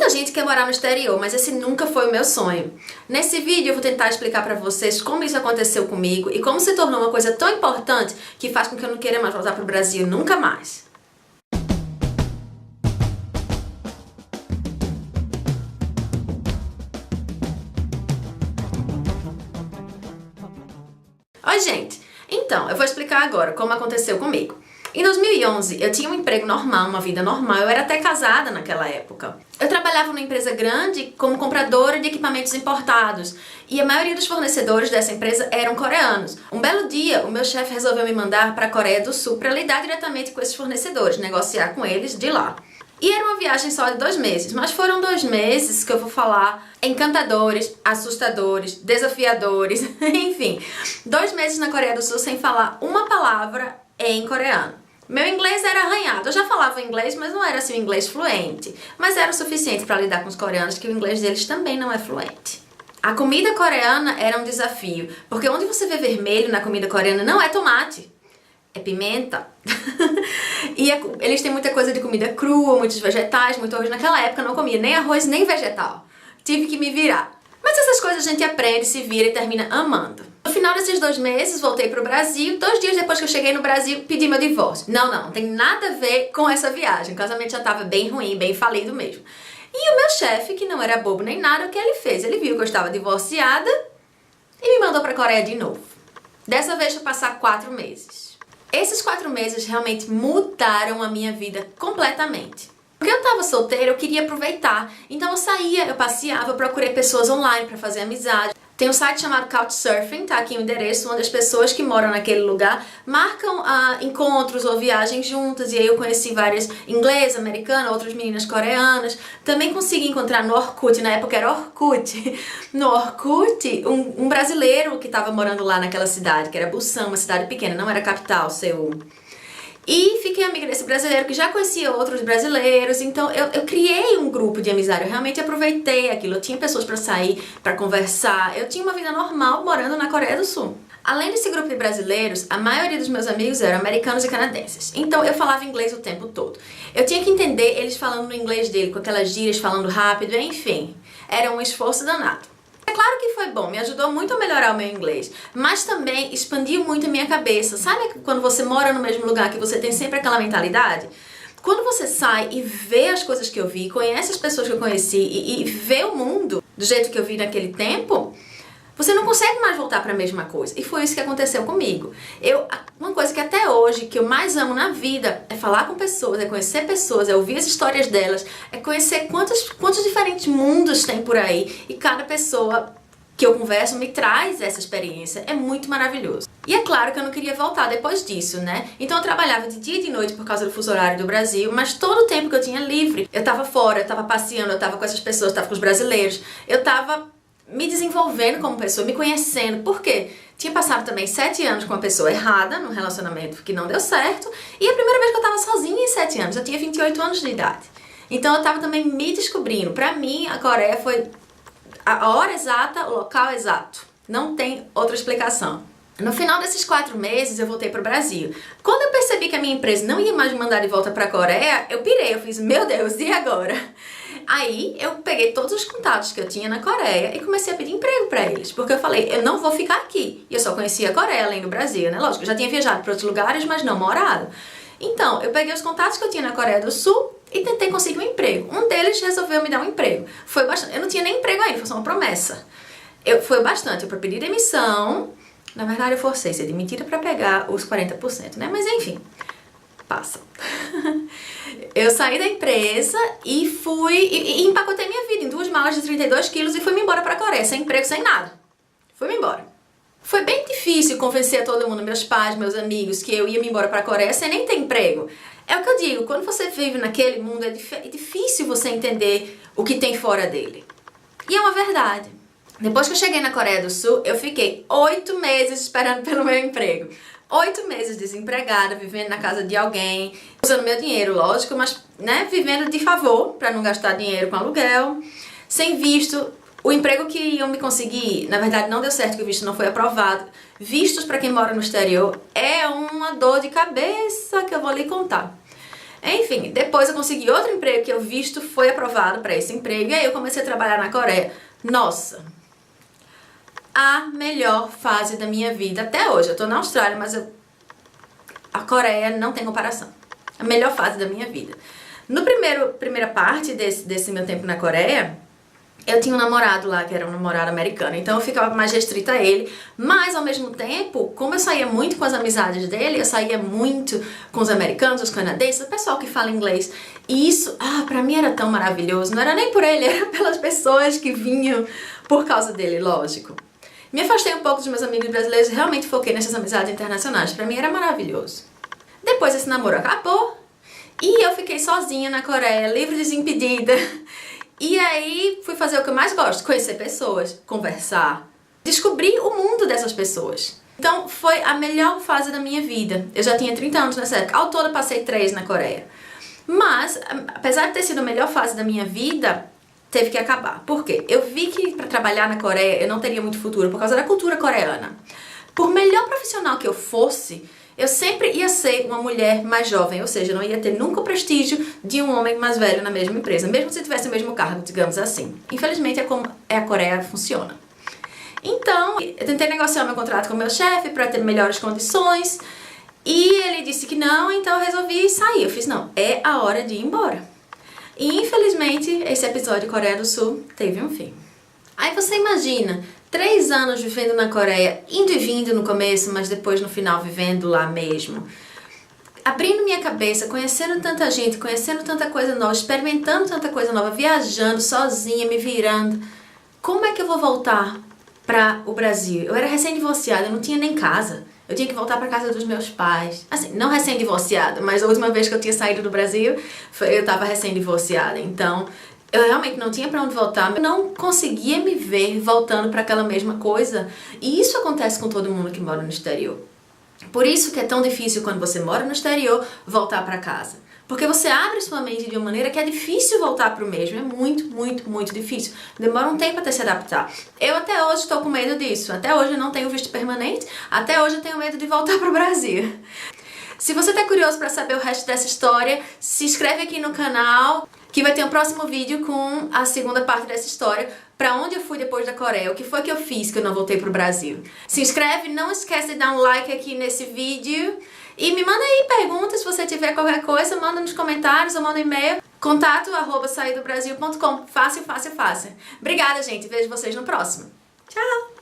Muita gente quer morar no exterior, mas esse nunca foi o meu sonho. Nesse vídeo eu vou tentar explicar pra vocês como isso aconteceu comigo e como se tornou uma coisa tão importante que faz com que eu não queira mais voltar pro Brasil nunca mais. Oi, gente! Então, eu vou explicar agora como aconteceu comigo. Em 2011, eu tinha um emprego normal, uma vida normal, eu era até casada naquela época. Eu trabalhava numa empresa grande como compradora de equipamentos importados e a maioria dos fornecedores dessa empresa eram coreanos. Um belo dia, o meu chefe resolveu me mandar para a Coreia do Sul para lidar diretamente com esses fornecedores, negociar com eles de lá. E era uma viagem só de 2 meses, mas foram 2 meses que eu vou falar encantadores, assustadores, desafiadores, enfim. 2 meses na Coreia do Sul sem falar uma palavra em coreano. Meu inglês era arranhado, eu já falava inglês, mas não era assim um inglês fluente. Mas era o suficiente para lidar com os coreanos, que o inglês deles também não é fluente. A comida coreana era um desafio, porque onde você vê vermelho na comida coreana não é tomate, é pimenta. E eles têm muita coisa de comida crua, muitos vegetais, muito arroz. Naquela época eu não comia nem arroz nem vegetal. Tive que me virar. Mas essas coisas a gente aprende, se vira e termina amando. No final desses 2 meses, voltei pro Brasil. 2 dias depois que eu cheguei no Brasil, pedi meu divórcio. Não tem nada a ver com essa viagem. O casamento já tava bem ruim, bem falido mesmo. E o meu chefe, que não era bobo nem nada, o que ele fez? Ele viu que eu estava divorciada e me mandou pra Coreia de novo. Dessa vez, para passar 4 meses. Esses 4 meses realmente mudaram a minha vida completamente. Porque eu tava solteira, eu queria aproveitar. Então eu saía, eu passeava, eu procurei pessoas online pra fazer amizade. Tem um site chamado Couchsurfing, tá aqui o endereço, onde as pessoas que moram naquele lugar marcam encontros ou viagens juntas. E aí eu conheci várias inglesas, americanas, outras meninas coreanas. Também consegui encontrar no Orkut, na época era Orkut. No Orkut, um brasileiro que tava morando lá naquela cidade, que era Busan, uma cidade pequena, não era capital, Seul. E fiquei amiga desse brasileiro que já conhecia outros brasileiros, então eu criei um grupo de amizade, eu realmente aproveitei aquilo, eu tinha pessoas para sair, para conversar, eu tinha uma vida normal morando na Coreia do Sul. Além desse grupo de brasileiros, a maioria dos meus amigos eram americanos e canadenses, então eu falava inglês o tempo todo. Eu tinha que entender eles falando no inglês dele, com aquelas gírias, falando rápido, enfim, era um esforço danado. É claro que foi bom, me ajudou muito a melhorar o meu inglês, mas também expandiu muito a minha cabeça. Sabe quando você mora no mesmo lugar que você tem sempre aquela mentalidade? Quando você sai e vê as coisas que eu vi, conhece as pessoas que eu conheci e vê o mundo do jeito que eu vi naquele tempo, você não consegue mais voltar para a mesma coisa. E foi isso que aconteceu comigo. Uma coisa que até hoje, que eu mais amo na vida, é falar com pessoas, é conhecer pessoas, é ouvir as histórias delas, é conhecer quantos diferentes mundos tem por aí. E cada pessoa que eu converso me traz essa experiência. É muito maravilhoso. E é claro que eu não queria voltar depois disso, né? Então eu trabalhava de dia e de noite por causa do fuso horário do Brasil, mas todo o tempo que eu tinha livre, eu tava fora, eu tava passeando, eu tava com essas pessoas, eu tava com os brasileiros, eu tava me desenvolvendo como pessoa, me conhecendo. Por quê? Tinha passado também 7 anos com uma pessoa errada, num relacionamento que não deu certo, e a primeira vez que eu tava sozinha em 7 anos, eu tinha 28 anos de idade. Então eu tava também me descobrindo. Pra mim, a Coreia foi a hora exata, o local exato. Não tem outra explicação. No final desses 4 meses, eu voltei pro Brasil. Quando eu percebi que a minha empresa não ia mais me mandar de volta pra Coreia, eu pirei, eu fiz, meu Deus, e agora? Aí eu peguei todos os contatos que eu tinha na Coreia e comecei a pedir emprego pra eles, porque eu falei, eu não vou ficar aqui. E eu só conhecia a Coreia, além do Brasil, né? Lógico, eu já tinha viajado para outros lugares, mas não morado. Então, eu peguei os contatos que eu tinha na Coreia do Sul e tentei conseguir um emprego. Um deles resolveu me dar um emprego. Foi bastante. Eu não tinha nem emprego ainda, foi só uma promessa. Foi bastante. Eu pedi demissão. Na verdade, eu forcei ser demitida pra pegar os 40%, né? Mas enfim, passa. Eu saí da empresa e fui e empacotei minha vida em 2 malas de 32 quilos e fui-me embora pra Coreia, sem emprego, sem nada. Fui-me embora. Foi bem difícil convencer a todo mundo, meus pais, meus amigos, que eu ia me embora pra Coreia sem nem ter emprego. É o que eu digo, quando você vive naquele mundo, é difícil você entender o que tem fora dele. E é uma verdade. Depois que eu cheguei na Coreia do Sul, eu fiquei 8 meses esperando pelo meu emprego. 8 meses desempregada, vivendo na casa de alguém, usando meu dinheiro, lógico, mas né, vivendo de favor, pra não gastar dinheiro com aluguel, sem visto. O emprego que iam me conseguir, na verdade não deu certo, que o visto não foi aprovado. Vistos para quem mora no exterior é uma dor de cabeça que eu vou lhe contar. Enfim, depois eu consegui outro emprego que o visto foi aprovado para esse emprego e aí eu comecei a trabalhar na Coreia. Nossa, a melhor fase da minha vida até hoje. Eu tô na Austrália, mas a Coreia não tem comparação. A melhor fase da minha vida. No primeira parte desse meu tempo na Coreia, eu tinha um namorado lá, que era um namorado americano, então eu ficava mais restrita a ele, mas ao mesmo tempo, como eu saía muito com as amizades dele, eu saía muito com os americanos, os canadenses, o pessoal que fala inglês, e isso, pra mim era tão maravilhoso, não era nem por ele, era pelas pessoas que vinham por causa dele, lógico. Me afastei um pouco dos meus amigos brasileiros e realmente foquei nessas amizades internacionais, pra mim era maravilhoso. Depois esse namoro acabou, e eu fiquei sozinha na Coreia, livre e desimpedida. E aí fui fazer o que eu mais gosto, conhecer pessoas, conversar, descobrir o mundo dessas pessoas. Então foi a melhor fase da minha vida. Eu já tinha 30 anos nessa época, ao todo passei 3 na Coreia. Mas, apesar de ter sido a melhor fase da minha vida, teve que acabar. Por quê? Eu vi que para trabalhar na Coreia eu não teria muito futuro por causa da cultura coreana. Por melhor profissional que eu fosse, eu sempre ia ser uma mulher mais jovem, ou seja, não ia ter nunca o prestígio de um homem mais velho na mesma empresa, mesmo se tivesse o mesmo cargo, digamos assim. Infelizmente é como a Coreia funciona. Então, eu tentei negociar meu contrato com o meu chefe para ter melhores condições e ele disse que não, então eu resolvi sair. Eu fiz, não, é a hora de ir embora. E infelizmente, esse episódio Coreia do Sul teve um fim. Aí você imagina, 3 anos vivendo na Coreia, indo e vindo no começo, mas depois no final vivendo lá mesmo. Abrindo minha cabeça, conhecendo tanta gente, conhecendo tanta coisa nova, experimentando tanta coisa nova, viajando sozinha, me virando. Como é que eu vou voltar para o Brasil? Eu era recém-divorciada, eu não tinha nem casa. Eu tinha que voltar para casa dos meus pais. Assim, não recém-divorciada, mas a última vez que eu tinha saído do Brasil, eu estava recém-divorciada. Então, eu realmente não tinha para onde voltar, eu não conseguia me ver voltando para aquela mesma coisa. E isso acontece com todo mundo que mora no exterior. Por isso que é tão difícil quando você mora no exterior voltar para casa. Porque você abre sua mente de uma maneira que é difícil voltar para o mesmo. É muito, muito, muito difícil. Demora um tempo até se adaptar. Eu até hoje estou com medo disso. Até hoje eu não tenho visto permanente. Até hoje eu tenho medo de voltar para o Brasil. Se você está curioso para saber o resto dessa história, se inscreve aqui no canal, que vai ter um próximo vídeo com a segunda parte dessa história, para onde eu fui depois da Coreia, o que foi que eu fiz que eu não voltei pro Brasil. Se inscreve, não esquece de dar um like aqui nesse vídeo e me manda aí perguntas, se você tiver qualquer coisa, manda nos comentários ou manda um e-mail, contato@saidobrasil.com. Fácil, fácil, fácil. Obrigada, gente, vejo vocês no próximo. Tchau!